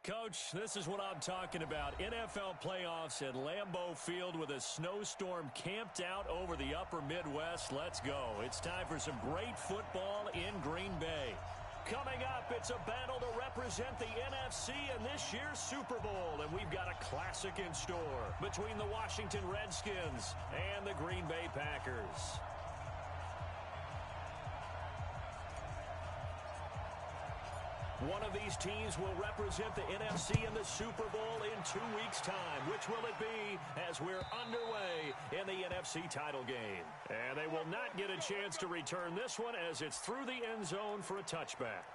Coach, this is what I'm talking about. NFL playoffs at Lambeau Field with a snowstorm camped out over the upper Midwest. Let's go. It's time for some great football in Green Bay. Coming up, it's a battle to represent the NFC in this year's Super Bowl. And we've got a classic in store between the Washington Redskins and the Green Bay Packers. One of these teams will represent the NFC in the Super Bowl in 2 weeks' time. Which will it be as we're underway in the NFC title game? And they will not get a chance to return this one as it's through the end zone for a touchback.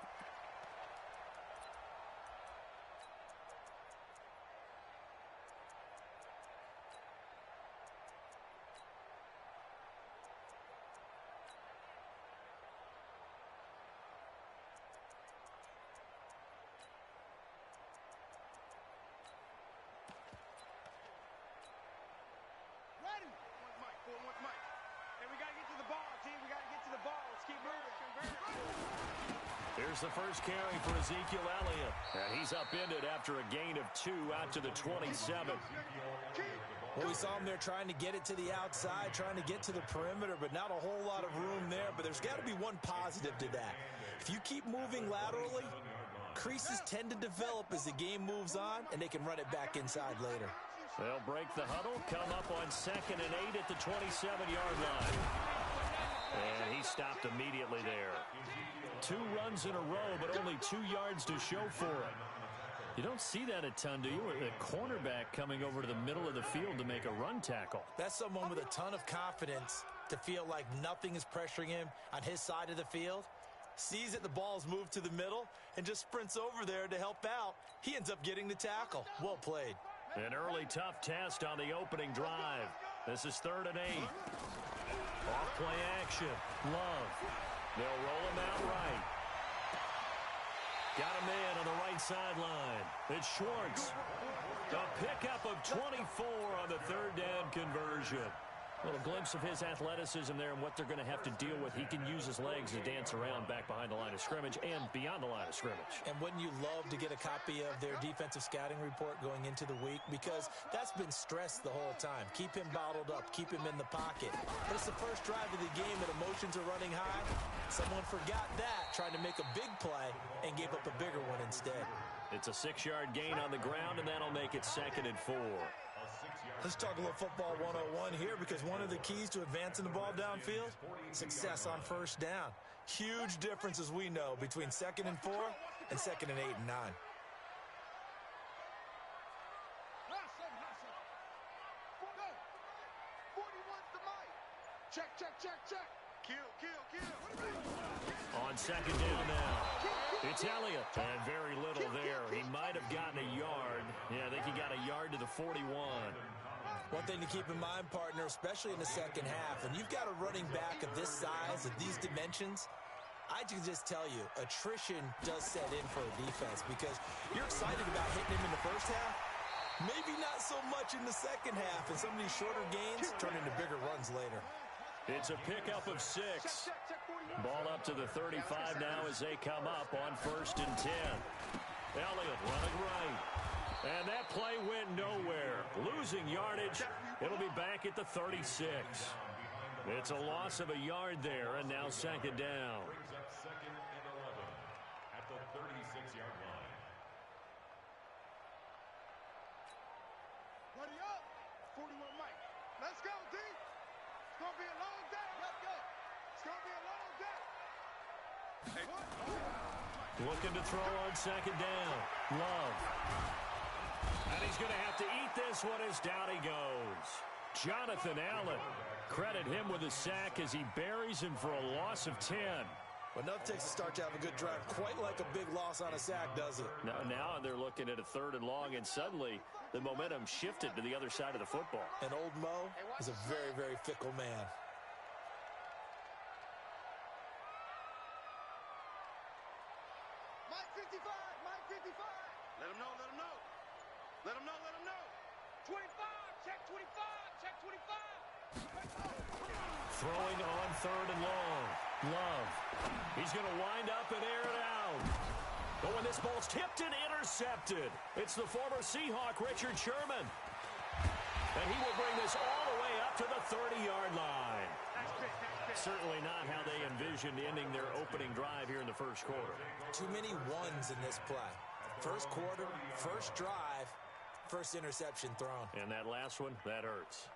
Here's the first carry for Ezekiel Elliott. And he's upended after a gain of 2 out to the 27. Well, we saw him there trying to get it to the outside, trying to get to the perimeter, but not a whole lot of room there. But there's got to be one positive to that. If you keep moving laterally, creases tend to develop as the game moves on, and they can run it back inside later. They'll break the huddle, come up on 2nd and 8 at the 27-yard line. And he stopped immediately there. 2 runs in a row, but only 2 yards to show for it. You don't see that a ton, do you? A cornerback coming over to the middle of the field to make a run tackle. That's someone with a ton of confidence to feel like nothing is pressuring him on his side of the field. Sees that the ball's moved to the middle and just sprints over there to help out. He ends up getting the tackle. Well played. An early tough test on the opening drive. This is 3rd and 8. Off play action. Love. They'll roll him out right. Got a man on the right sideline. It's Schwartz. A pickup of 24 on the 3rd down conversion. A little glimpse of his athleticism there and what they're going to have to deal with. He can use his legs to dance around back behind the line of scrimmage and beyond the line of scrimmage. And wouldn't you love to get a copy of their defensive scouting report going into the week? Because that's been stressed the whole time. Keep him bottled up. Keep him in the pocket. But it's the first drive of the game and emotions are running high. Someone forgot that, trying to make a big play and gave up a bigger one instead. It's a 6-yard gain on the ground, and that'll make it 2nd and 4. Let's talk a little football 101 here, because one of the keys to advancing the ball downfield, success on 1st down. Huge difference, as we know, between 2nd and 4 and 2nd and 8 and 9. Check. Kill. On 2nd down now. It's Elliott. And very little there. He might have gotten a yard. Yeah, I think he got a yard to the 41. One thing to keep in mind, partner, especially in the second half, when you've got a running back of this size, of these dimensions, I can just tell you, attrition does set in for a defense, because you're excited about hitting him in the first half. Maybe not so much in the second half, and some of these shorter gains turn into bigger runs later. It's a pickup of 6. Ball up to the 35 now as they come up on 1st and 10. Elliott running right. And that play went nowhere. Losing yardage. It'll be back at the 36. It's a loss of a yard there, and now 2nd down. Brings up 2nd and 11 at the 36-yard line. Ready up. 41 Mike. Let's go, D. It's going to be a long day. Let's go. It's going to be a long day. Hey. Looking to throw on 2nd down. Love. And he's going to have to eat this one as down he goes. Jonathan Allen. Credit him with a sack as he buries him for a loss of 10. Well, enough takes a start to have a good drive. Quite like a big loss on a sack, does it? Now they're looking at a 3rd and long, and suddenly the momentum shifted to the other side of the football. And old Mo is a very, very fickle man. Mike 55. Let him know. 25. Check 25. Throwing on 3rd and long. Love. He's going to wind up and air it out. But when this ball's tipped and intercepted, it's the former Seahawk, Richard Sherman. And he will bring this all the way up to the 30-yard line. Certainly not how they envisioned ending their opening drive here in the first quarter. Too many ones in this play. First quarter, first drive, first interception thrown. And that last one, that hurts.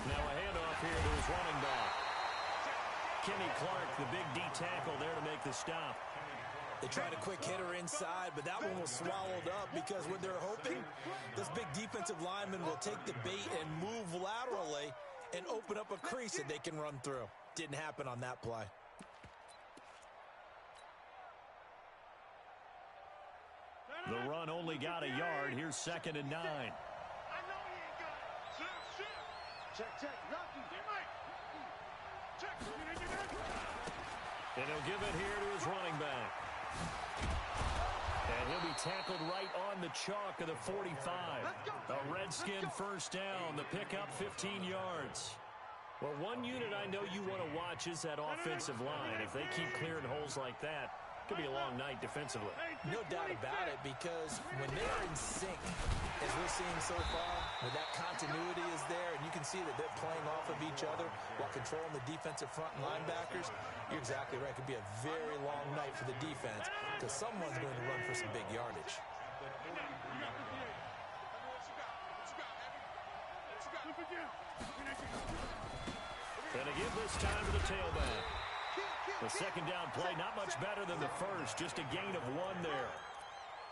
Now a handoff here to his running back. Kenny Clark, the big D tackle there to make the stop. They tried a quick hitter inside, but that one was swallowed up because what they're hoping, this big defensive lineman will take the bait and move laterally and open up a crease that they can run through. Didn't happen on that play. The run only got a yard. Here's 2nd and 9. And he'll give it here to his running back. And he'll be tackled right on the chalk of the 45. A Redskin first down. The pickup 15 yards. Well, one unit I know you want to watch is that offensive line. If they keep clearing holes like that, it could be a long night defensively. No doubt about it, because when they are in sync, as we're seeing so far, when that continuity is there, and you can see that they're playing off of each other while controlling the defensive front and linebackers, you're exactly right. It could be a very long night for the defense, because someone's going to run for some big yardage. And again this time to the tailback. The second down play, not much better than the first, just a gain of 1 there.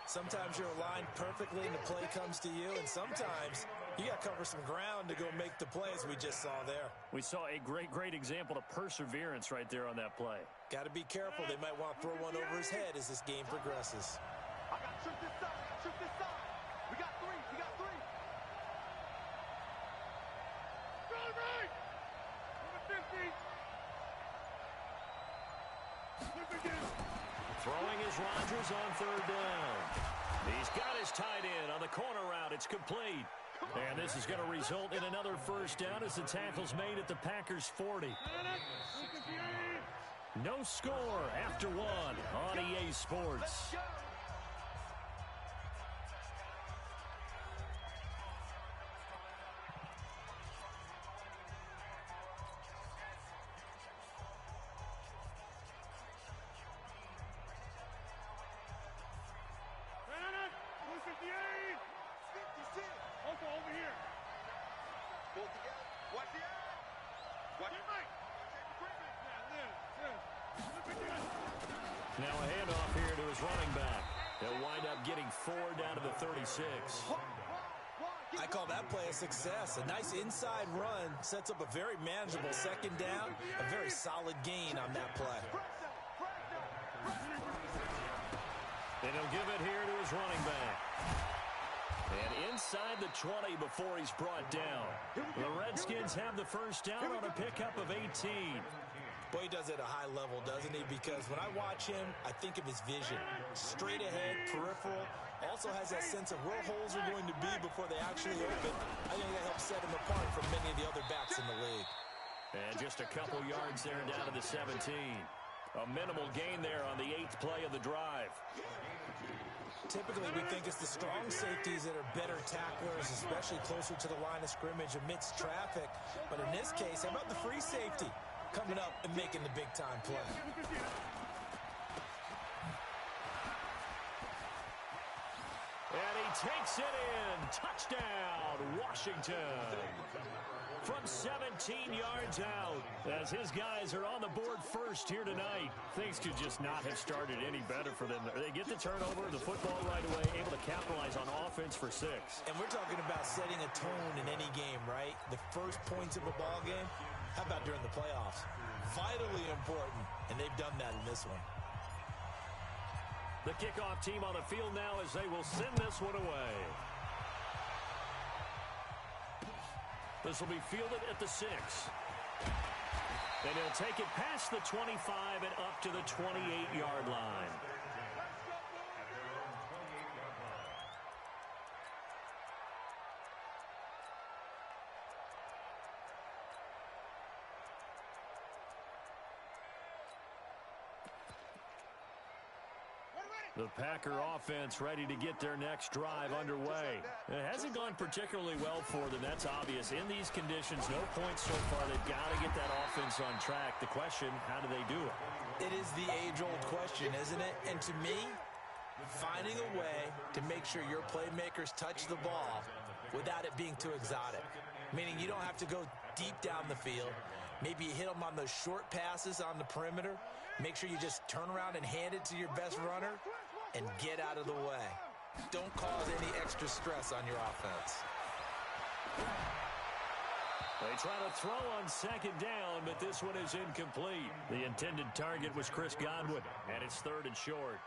Sometimes you're aligned perfectly and the play comes to you, and sometimes you got to cover some ground to go make the plays we just saw there. We saw a great example of perseverance right there on that play. Got to be careful. They might want to throw one over his head as this game progresses. I got shoot this side. Shoot this side. We got 3. We got 3. Right. Number 50. Throwing is Rodgers on 3rd down. He's got his tight end on the corner route. It's complete. And this is going to result in another first down as the tackle's made at the Packers' 40. No score after 1 on EA Sports. Now a handoff here to his running back. They'll wind up getting 4 down to the 36. I call that play a success. A nice inside run sets up a very manageable second down. A very solid gain on that play. And he'll give it here to his running back. And inside the 20 before he's brought down. The Redskins have the first down on a pickup of 18. Boy, he does it at a high level, doesn't he? Because when I watch him, I think of his vision. Straight ahead, peripheral. Also has that sense of where holes are going to be before they actually open. I think that helps set him apart from many of the other backs in the league. And just a couple yards there down to the 17. A minimal gain there on the 8th play of the drive. Typically, we think it's the strong safeties that are better tacklers, especially closer to the line of scrimmage amidst traffic. But in this case, how about the free safety coming up and making the big-time play? And he takes it in. Touchdown, Washington. From 17 yards out, as his guys are on the board first here tonight. Things could just not have started any better for them. They get the turnover, the football right away, able to capitalize on offense for 6. And we're talking about setting a tone in any game, right? The first points of a ball game. How about during the playoffs? Vitally important, and they've done that in this one. The kickoff team on the field now as they will send this one away. This will be fielded at the 6. And he'll take it past the 25 and up to the 28-yard line. The Packer offense ready to get their next drive underway. It hasn't gone particularly well for them. That's obvious. In these conditions, no points so far. They've got to get that offense on track. The question, how do they do it? It is the age-old question, isn't it? And to me, finding a way to make sure your playmakers touch the ball without it being too exotic. Meaning you don't have to go deep down the field. Maybe you hit them on those short passes on the perimeter. Make sure you just turn around and hand it to your best runner and get out of the way. Don't cause any extra stress on your offense. They try to throw on second down, but this one is incomplete. The intended target was Chris Godwin, and it's 3rd and short.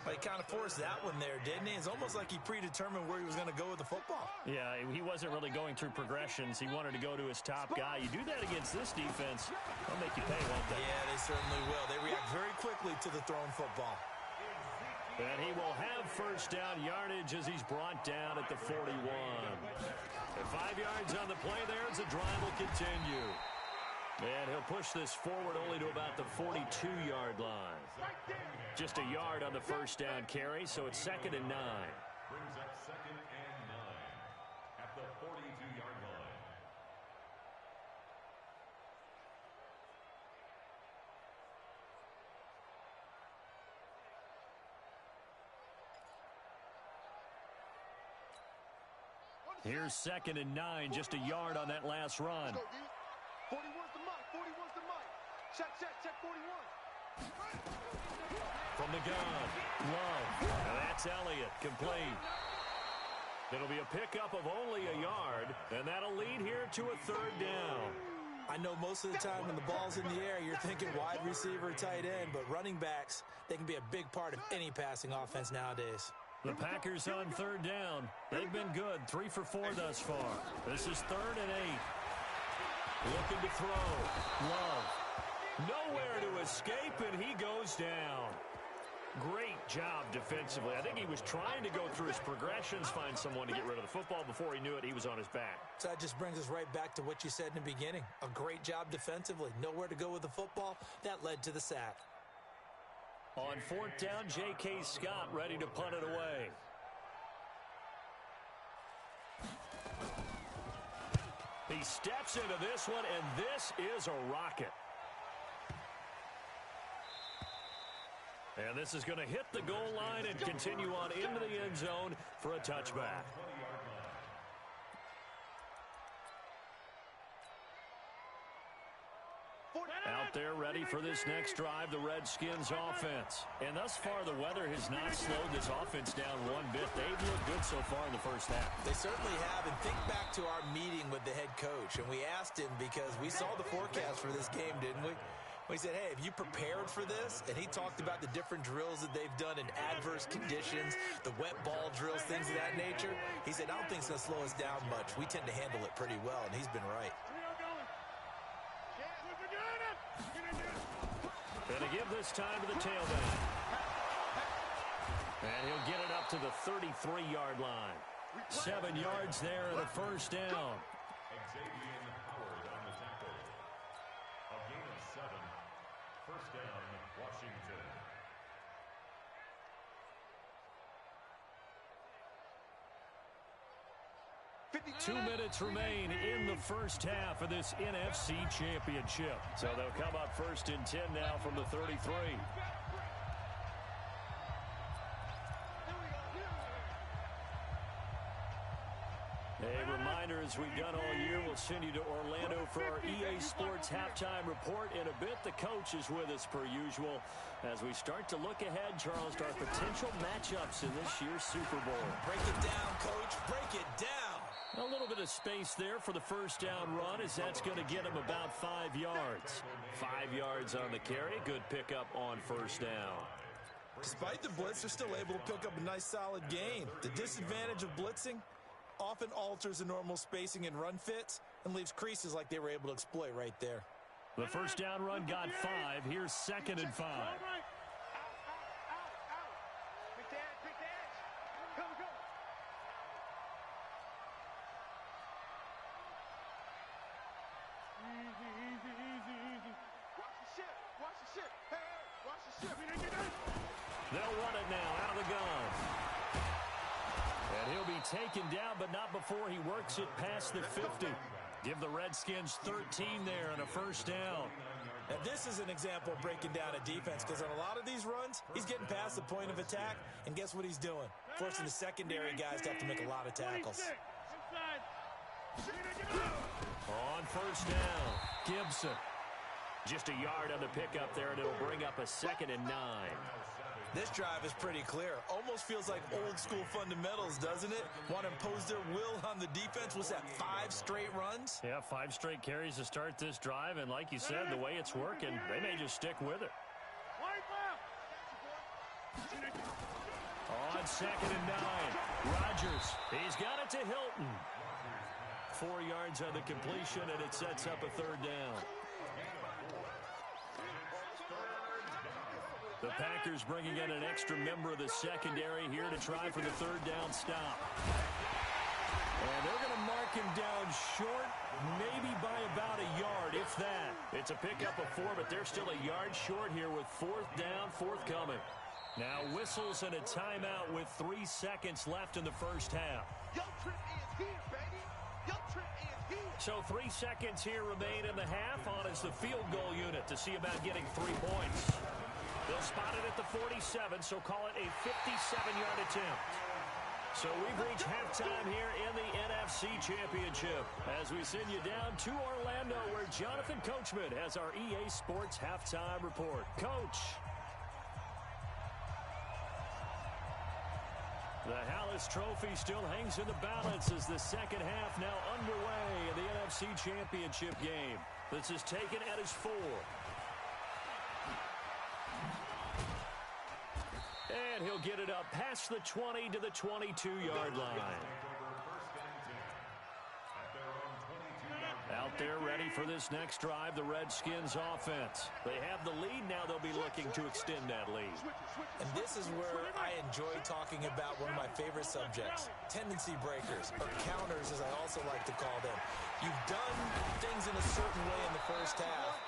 Well, he kind of forced that one there, didn't he? It's almost like he predetermined where he was going to go with the football. Yeah, he wasn't really going through progressions. He wanted to go to his top guy. You do that against this defense, they'll make you pay, won't they? Yeah, they certainly will. They react very quickly to the thrown football. And he will have first down yardage as he's brought down at the 41. And 5 yards on the play there as the drive will continue. And he'll push this forward only to about the 42-yard line. Just a yard on the first down carry, so it's 2nd and 9. Brings up 2nd and 9 at the 42-yard line. Here's 2nd and 9, just a yard on that last run. 41's the mic. 41's the mic. Check, 41. From the gun, Love. And that's Elliott, complete. It'll be a pickup of only a yard, and that'll lead here to a 3rd down. I know most of the time when the ball's in the air, you're thinking wide receiver, tight end, but running backs, they can be a big part of any passing offense nowadays. The Packers on 3rd down. They've been good, 3 for 4 thus far. This is 3rd and 8. Looking to throw. Love. Nowhere to escape, and he goes down. Great job defensively. I think he was trying to go through his progressions, find someone to get rid of the football. Before he knew it, he was on his back. So that just brings us right back to what you said in the beginning. A great job defensively. Nowhere to go with the football. That led to the sack. On 4th down, J.K. Scott ready to punt it away. He steps into this one, and this is a rocket. And this is going to hit the goal line and continue on into the end zone for a touchback. Out there ready for this next drive, the Redskins offense. And thus far, the weather has not slowed this offense down one bit. They've looked good so far in the first half. They certainly have. And think back to our meeting with the head coach. And we asked him because we saw the forecast for this game, didn't we? We said, hey, have you prepared for this? And he talked about the different drills that they've done in adverse conditions, the wet ball drills, things of that nature. He said, I don't think it's going to slow us down much. We tend to handle it pretty well, and he's been right. Going to give this time to the tailback. And he'll get it up to the 33-yard line. 7 yards there and a first down. On the tackle. A gain of 7. First down, Washington. 2 minutes remain in the first half of this NFC Championship. So they'll come up 1st and 10 now from the 33. A reminder, as we've done all year, we'll send you to Orlando for our EA Sports halftime report. In a bit, the coach is with us per usual as we start to look ahead, Charles, to our potential matchups in this year's Super Bowl. Break it down, Coach. Break it down. A little bit of space there for the first down run, as that's going to get him about 5 yards. 5 yards on the carry. Good pickup on first down. Despite the blitz, they're still able to pick up a nice solid gain. The disadvantage of blitzing often alters the normal spacing and run fits and leaves creases like they were able to exploit right there. The first down run got 5. Here's 2nd and 5. They'll run it now out of the gun. And he'll be taken down, but not before he works it past the 50. Give the Redskins 13 there and a first down. Now, this is an example of breaking down a defense, because on a lot of these runs, he's getting past the point of attack, and guess what he's doing? Forcing the secondary guys to have to make a lot of tackles. On first down, Gibson. Just a yard on the pickup there, and it'll bring up a 2nd and 9. This drive is pretty clear. Almost feels like old-school fundamentals, doesn't it? Want to impose their will on the defense. Was that 5 straight runs? Yeah, 5 straight carries to start this drive, and like you said, the way it's working, they may just stick with it. On 2nd and 9, Rodgers. He's got it to Hilton. 4 yards on the completion, and it sets up a 3rd down. The Packers bringing in an extra member of the secondary here to try for the 3rd down stop. And they're going to mark him down short, maybe by about a yard, if that. It's a pickup of 4, but they're still a yard short here with 4th down, forthcoming. Now whistles and a timeout with 3 seconds left in the first half. Your trip is here, baby. Your trip is here. So 3 seconds here remain in the half on as the field goal unit to see about getting 3 points. They'll spot it at the 47, so call it a 57-yard attempt. So we've reached halftime here in the NFC Championship as we send you down to Orlando, where Jonathan Coachman has our EA Sports halftime report. Coach. The Hallis Trophy still hangs in the balance as the second half now underway in the NFC Championship game. This is taken at his 4. And he'll get it up past the 20 to the 22-yard line. Out there ready for this next drive, the Redskins offense. They have the lead. Now they'll be looking to extend that lead. And this is where I enjoy talking about one of my favorite subjects, tendency breakers, or counters as I also like to call them. You've done things in a certain way in the first half,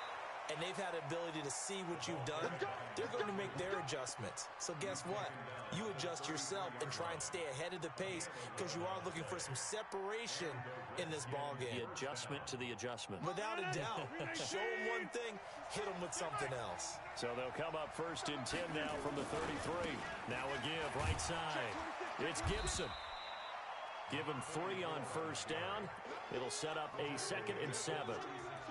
and they've had the ability to see what you've done. They're going to make their adjustments. So guess what? You adjust yourself and try and stay ahead of the pace, because you are looking for some separation in this ball game. The adjustment to the adjustment. Without a doubt. Show them one thing, hit them with something else. So they'll come up 1st and 10 now from the 33. Now a give right side. It's Gibson. Give him 3 on 1st down. It'll set up a 2nd and 7.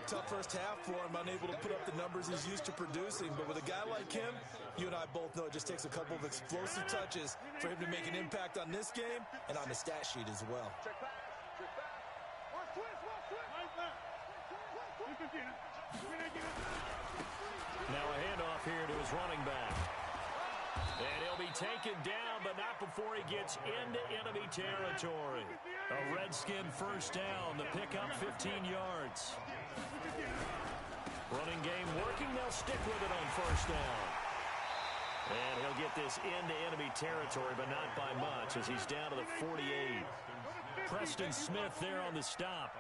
Tough first half for him, unable to put up the numbers he's used to producing. But with a guy like him, you and I both know it just takes a couple of explosive touches for him to make an impact on this game and on the stat sheet as well. Now a handoff here to his running back. And he'll be taken down, but not before he gets into enemy territory. A Redskin first down. The pickup 15 yards. Running game working. They'll stick with it on 1st down. And he'll get this into enemy territory, but not by much as he's down to the 48. Preston Smith there on the stop.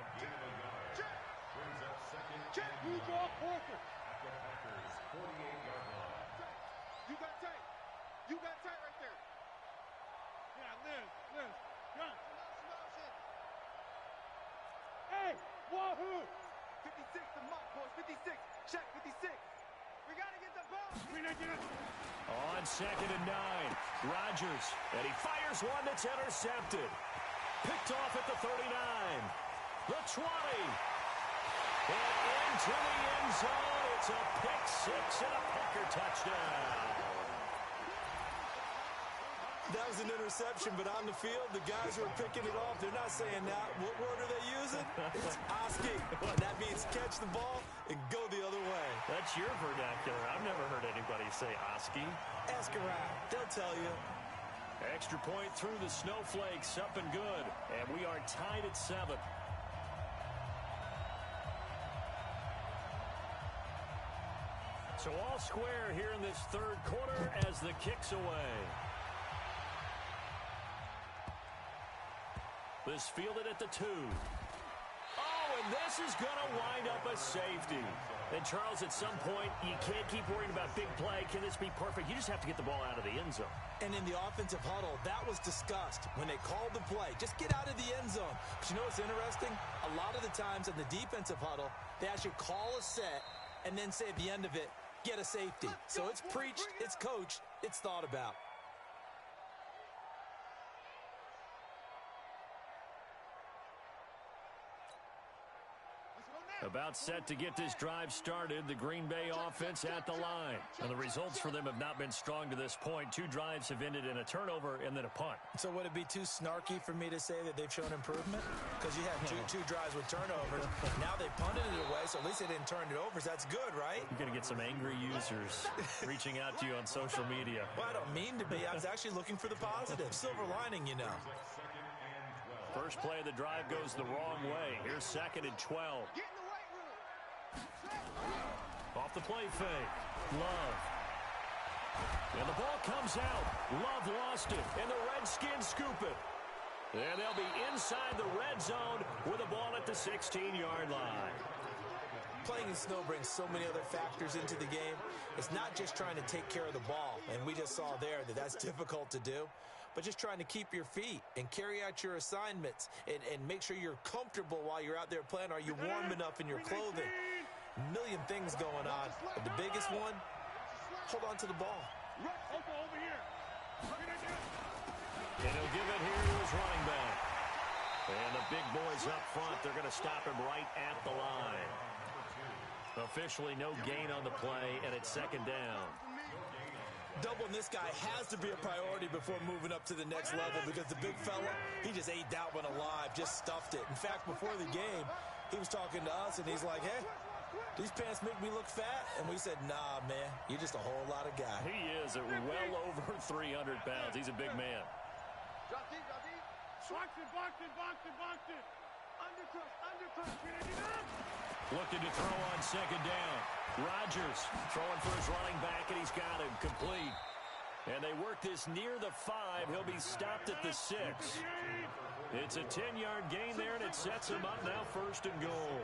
You got tight. You got tight right there. Yeah, Liz, run. Hey, wahoo! 56 to Mott, boys, 56. Check, 56. We got to get the ball. On 2nd and 9, Rodgers. And he fires one that's intercepted. Picked off at the 39. The 20. And into the end zone. It's a pick 6 and a Packer touchdown. That was an interception, but on the field, the guys who are picking it off, they're not saying that. What word are they using? It's Oski. And that means catch the ball and go the other way. That's your vernacular. I've never heard anybody say Oski. Ask around. They'll tell you. Extra point through the snowflakes, up and good. And we are tied at 7. So all square here in this third quarter as the kick's away. This fielded at the 2. Oh, and this is going to wind up a safety. And, Charles, at some point, you can't keep worrying about big play. Can this be perfect? You just have to get the ball out of the end zone. And in the offensive huddle, that was discussed when they called the play. Just get out of the end zone. But you know what's interesting? A lot of the times in the defensive huddle, they actually call a set and then say at the end of it, get a safety. So it's preached, it's coached, it's thought about. About set to get this drive started, the Green Bay offense at the line. And the results for them have not been strong to this point. 2 drives have ended in a turnover and then a punt. So would it be too snarky for me to say that they've shown improvement? Because you had two drives with turnovers. Now they punted it away, so at least they didn't turn it over. So that's good, right? You're going to get some angry users reaching out to you on social media. Well, I don't mean to be. I was actually looking for the positive. Silver lining, you know. First play of the drive goes the wrong way. Here's 2nd and 12. Off the play fake. Love. And the ball comes out. Love lost it. And the Redskins scoop it. And they'll be inside the red zone with the ball at the 16-yard line. Playing in snow brings so many other factors into the game. It's not just trying to take care of the ball. And we just saw there that that's difficult to do. But just trying to keep your feet and carry out your assignments and make sure you're comfortable while you're out there playing. Are you warm enough in your clothing? A million things going on. But the biggest one, hold on to the ball. And he'll give it here to his running back. And the big boys up front, they're going to stop him right at the line. Officially no gain on the play, and it's 2nd down. Doubling this guy has to be a priority before moving up to the next level because the big fella, he just ate that one alive, just stuffed it. In fact, before the game, he was talking to us, and he's like, hey, these pants make me look fat? And we said, nah, man, you're just a whole lot of guy. He is at well over 300 pounds. He's a big man. Box it. Looking to throw on 2nd down. Rodgers throwing for his running back, and he's got him complete. And they work this near the 5. He'll be stopped at the 6. It's a 10-yard gain there, and it sets him up now 1st and goal.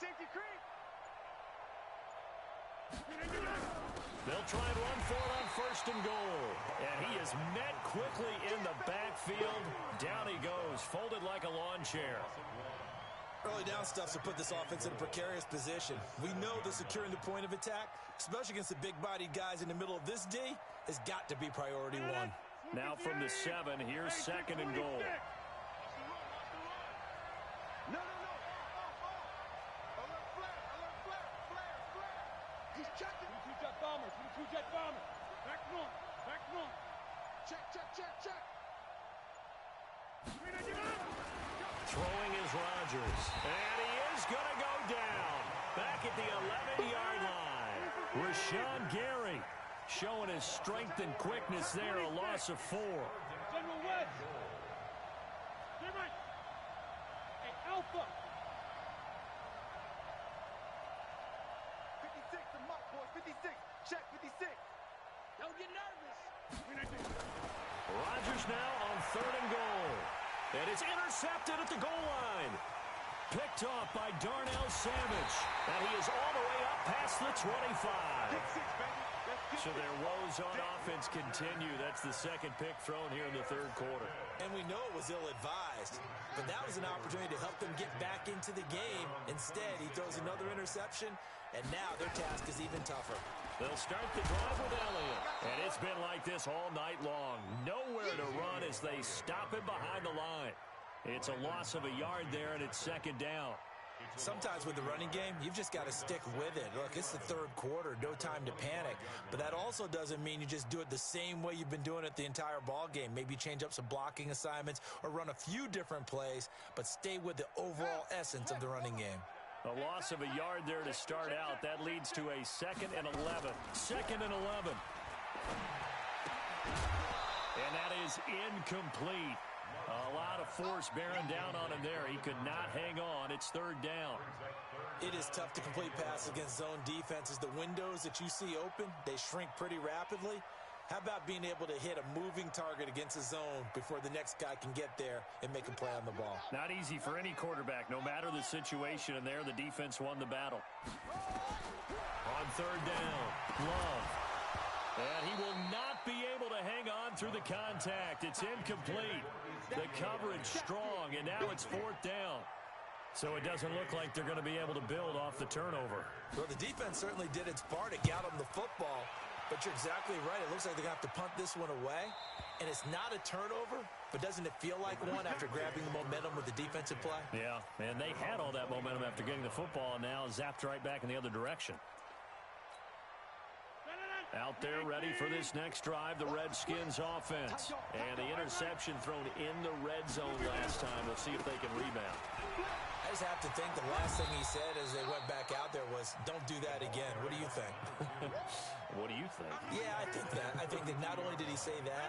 Safety creep. They'll try and run for it on 1st and goal. And he is met quickly in the backfield. Down he goes, folded like a lawn chair. Early down stuff to put this offense in a precarious position. We know that securing the point of attack, especially against the big-bodied guys in the middle of this D, has got to be priority 1. Now from the 7, here's 2nd and goal. No. He's checking. 22-jet bombers. 22-jet bombers. Back north. Check. Throwing is Rodgers. And he is going to go down. Back at the 11-yard line. Rashawn Gary showing his strength and quickness there. A loss of 4. General West. Stay right. Hey, Alpha. 56, the muck, boys. 56. Check 56. Don't get nervous. Rodgers now on 3rd and goal. And it's intercepted at the goal line. Picked off by Darnell Savage. And he is all the way up past the 25. So their woes on offense continue. That's the 2nd pick thrown here in the 3rd quarter. And we know it was ill-advised, but that was an opportunity to help them get back into the game. Instead, he throws another interception, and now their task is even tougher. They'll start the drive with Elliott. And it's been like this all night long. Nowhere to run as they stop him behind the line. It's a loss of a yard there, and it's 2nd down. Sometimes with the running game, you've just got to stick with it. Look, it's the 3rd quarter, no time to panic. But that also doesn't mean you just do it the same way you've been doing it the entire ball game. Maybe change up some blocking assignments or run a few different plays, but stay with the overall essence of the running game. A loss of a yard there to start out. That leads to a 2nd and 11. 2nd and 11. And that is incomplete. A lot of force bearing down on him there. He could not hang on. It's 3rd down. It is tough to complete passes against zone defenses. The windows that you see open, they shrink pretty rapidly. How about being able to hit a moving target against a zone before the next guy can get there and make a play on the ball? Not easy for any quarterback. No matter the situation, and there the defense won the battle. On 3rd down, Love. And he will not be able to hang on through the contact. It's incomplete. The coverage strong, and now it's 4th down. So it doesn't look like they're going to be able to build off the turnover. Well, the defense certainly did its part to get them the football. But you're exactly right. It looks like they're going to have to punt this one away. And it's not a turnover, but doesn't it feel like one after grabbing the momentum with the defensive play? Yeah, and they had all that momentum after getting the football, and now zapped right back in the other direction. Out there ready for this next drive, the Redskins offense. And the interception thrown in the red zone last time. We'll see if they can rebound. I just have to think the last thing he said as they went back out there was, don't do that again. What do you think? What do you think? Yeah, I think that. I think that not only did he say that,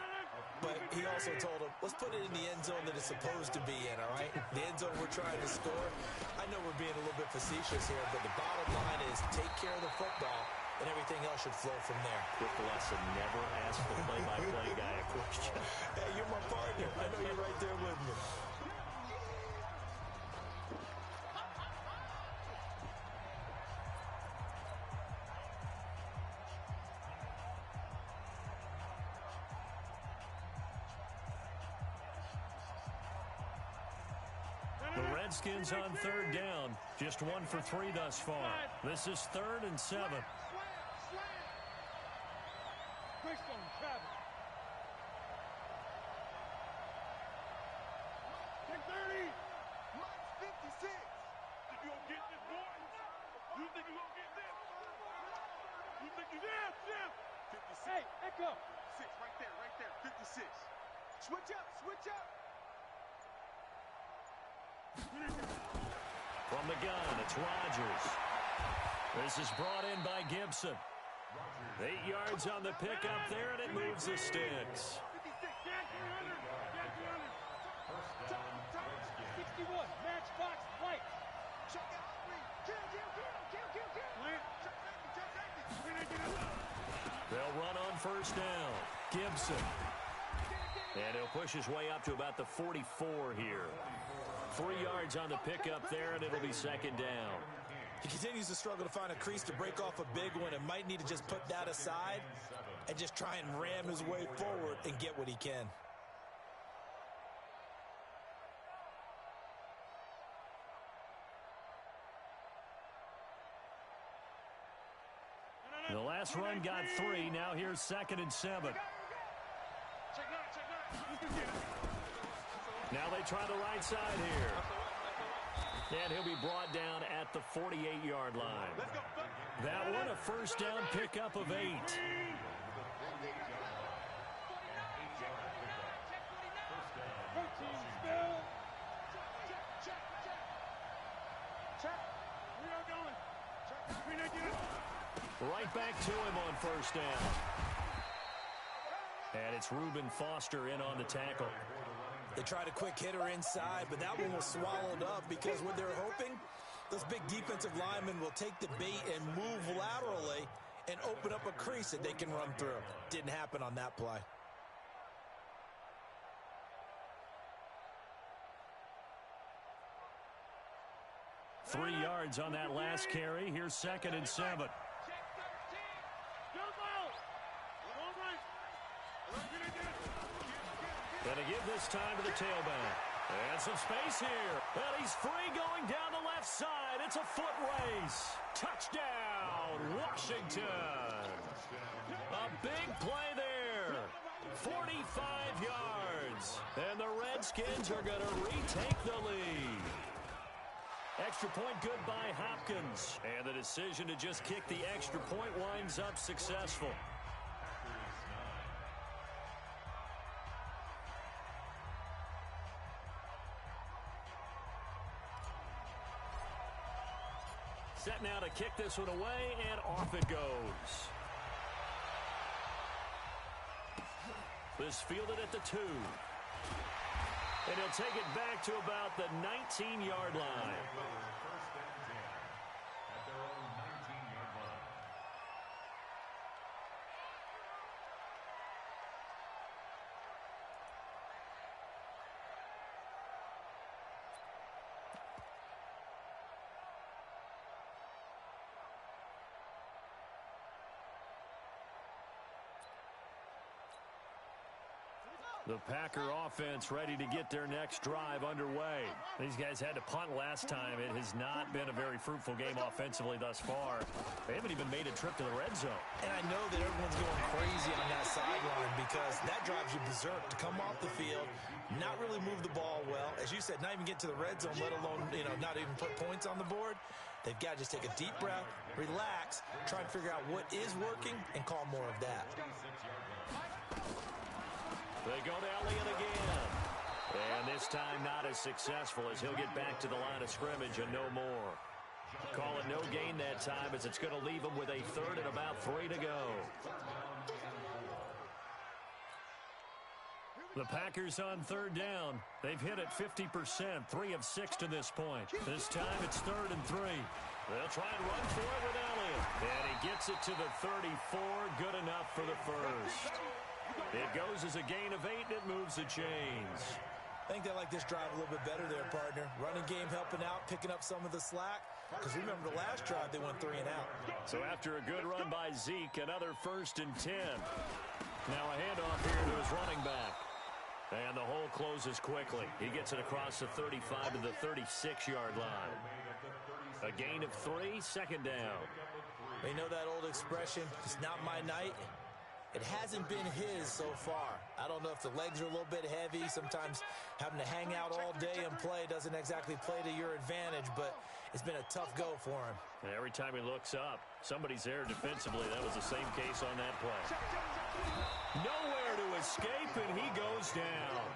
but he also told him, let's put it in the end zone that it's supposed to be in, all right? The end zone we're trying to score. I know we're being a little bit facetious here, but the bottom line is take care of the football, and everything else should flow from there. Quick lesson, never ask the play-by-play guy a question. Hey, you're my partner. I know you're right there with me. The Redskins on 3rd down. Just 1 for 3 thus far. This is 3rd and 7. Christian Travis. 10-30. Mike's 56. Think you gonna get this, boy? You think you gonna get this? You think you Jim? 56. Hey, Echo. 6, right there, 56. Switch up. From the gun, it's Rodgers. This is brought in by Gibson. 8 yards on the pickup there, and it moves the sticks. 61, matchbox, white. Check out. Kill. They'll run on 1st down. Gibson. And he'll push his way up to about the 44 here. 3 yards on the pickup there, and it'll be 2nd down. He continues to struggle to find a crease to break off a big one and might need to just put that aside and just try and ram his way forward and get what he can. The last run got 3. Now here's 2nd and 7. Now they try the right side here. And he'll be brought down at the 48-yard line. That one a 1st down pickup of 8. 13 still. Check. We are going. Right back to him on 1st down. And it's Reuben Foster in on the tackle. They tried a quick hitter inside, but that one was swallowed up because what they're hoping, those big defensive linemen will take the bait and move laterally and open up a crease that they can run through. Didn't happen on that play. Three yards on that last carry. Here's 2nd and 7. Gonna give this time to the tailback. And some space here. And he's free going down the left side. It's a foot race. Touchdown, Washington. A big play there. 45 yards. And the Redskins are going to retake the lead. Extra point good by Hopkins. And the decision to just kick the extra point winds up successful. Set now to kick this one away, and off it goes. This fielded at the 2. And he'll take it back to about the 19-yard line. First and 10 at their own 19-yard line. The Packer offense ready to get their next drive underway. These guys had to punt last time. It has not been a very fruitful game offensively thus far. They haven't even made a trip to the red zone. And I know that everyone's going crazy on that sideline because that drives you berserk to come off the field, not really move the ball well. As you said, not even get to the red zone, let alone, not even put points on the board. They've got to just take a deep breath, relax, try and figure out what is working, and call more of that. They go to Elliott again. And this time not as successful as he'll get back to the line of scrimmage and no more. Call it no gain that time as it's going to leave him with a 3rd and about 3 to go. The Packers on 3rd down. They've hit it 50%, 3 of 6 to this point. This time it's 3rd and 3. They'll try and run for it with Elliott. And he gets it to the 34, good enough for the first. It goes as a gain of 8, and it moves the chains. I think they like this drive a little bit better there, partner. Running game helping out, picking up some of the slack. Because remember the last drive, they went 3 and out. So after a good run by Zeke, another 1st and 10. Now a handoff here to his running back. And the hole closes quickly. He gets it across the 35 to the 36-yard line. A gain of 3, 2nd down. They know that old expression, it's not my night. It hasn't been his so far. I don't know if the legs are a little bit heavy. Sometimes having to hang out all day and play doesn't exactly play to your advantage, but it's been a tough go for him. And every time he looks up, somebody's there defensively. That was the same case on that play. Nowhere to escape, and he goes down.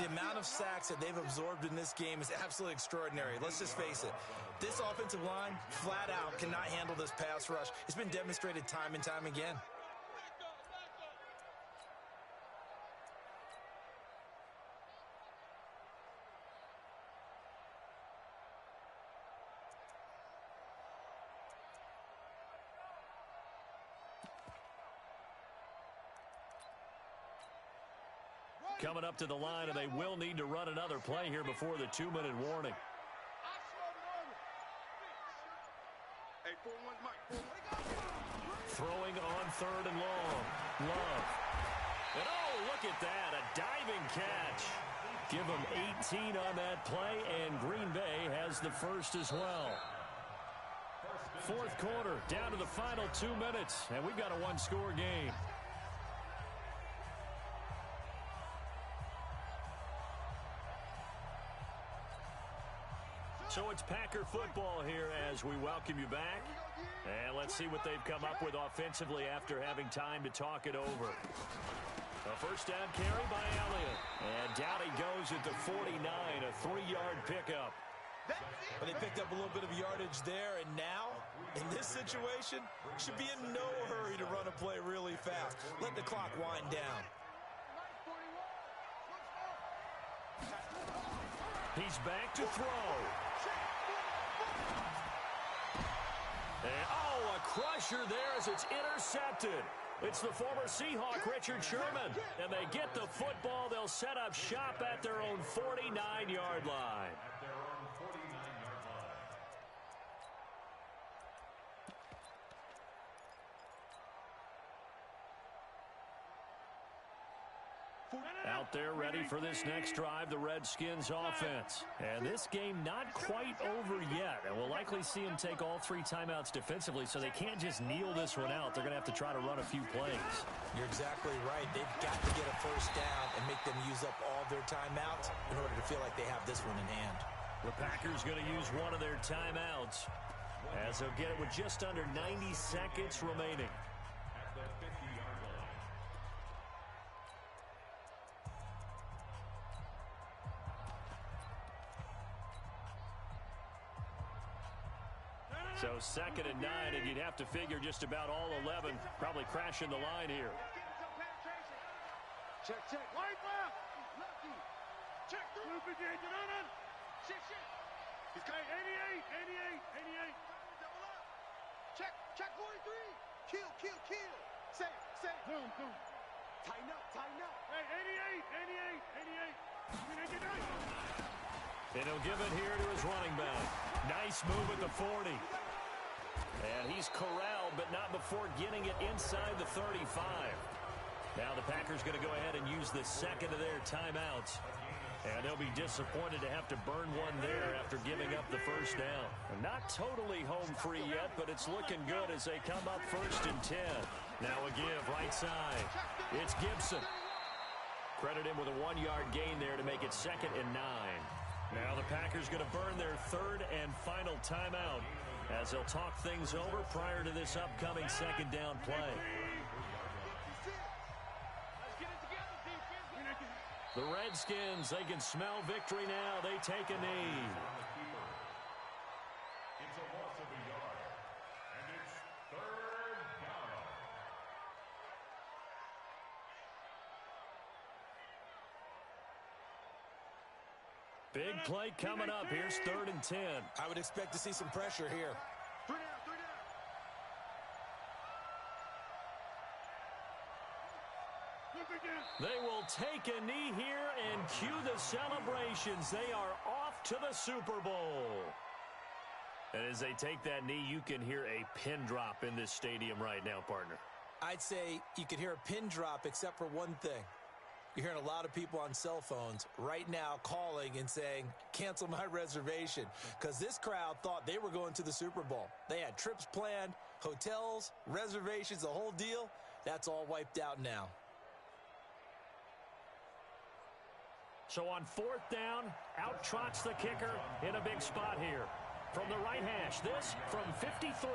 The amount of sacks that they've absorbed in this game is absolutely extraordinary. Let's just face it. This offensive line, flat out, cannot handle this pass rush. It's been demonstrated time and time again. Coming up to the line, and they will need to run another play here before the 2-minute warning. Throwing on 3rd and long. Love. And oh, look at that, a diving catch. Give them 18 on that play, and Green Bay has the first as well. 4th quarter, down to the final 2 minutes, and we've got a 1-score game. So it's Packer football here as we welcome you back. And let's see what they've come up with offensively after having time to talk it over. A 1st down carry by Elliott. And down he goes at the 49, a 3-yard pickup. But they picked up a little bit of yardage there, and now, in this situation, should be in no hurry to run a play really fast. Let the clock wind down. He's back to throw. And, oh, a crusher there as it's intercepted. It's the former Seahawk, Richard Sherman. And they get the football. They'll set up shop at their own 49-yard line. Out there ready for this next drive, the Redskins offense. And this game not quite over yet. And we'll likely see them take all 3 timeouts defensively, so they can't just kneel this one out. They're going to have to try to run a few plays. You're exactly right. They've got to get a 1st down and make them use up all their timeouts in order to feel like they have this one in hand. The Packers going to use one of their timeouts as they'll get it with just under 90 seconds remaining. So 2nd and 9, and you'd have to figure just about all 11 probably crashing the line here. Check, check. Right left. Lefty. Check through. Loop again. Get on it. Shit, shit. He's got 88. Double up. Check 43. Kill. Say. Boom. Tighten up. Hey, 88. And he'll give it here to his running back. Nice move at the 40. And he's corralled, but not before getting it inside the 35. Now the Packers going to go ahead and use the second of their timeouts. And they'll be disappointed to have to burn one there after giving up the first down. Not totally home free yet, but it's looking good as they come up 1st and 10. Now a give right side. It's Gibson. Credit him with a 1-yard gain there to make it 2nd and 9. Now the Packers going to burn their 3rd and final timeout as they'll talk things over prior to this upcoming 2nd down play. The Redskins, they can smell victory now. They take a knee. It's a loss of a yard, and it's 3rd down. Big play coming up. Here's 3rd and 10. I would expect to see some pressure here. 3 down. They will take a knee here and cue the celebrations. They are off to the Super Bowl. And as they take that knee, you can hear a pin drop in this stadium right now, partner. I'd say you could hear a pin drop except for one thing. You're hearing a lot of people on cell phones right now calling and saying, cancel my reservation, because this crowd thought they were going to the Super Bowl. They had trips planned, hotels, reservations, the whole deal. That's all wiped out now. So on 4th down, out trots the kicker in a big spot here. From the right hash, this from 53.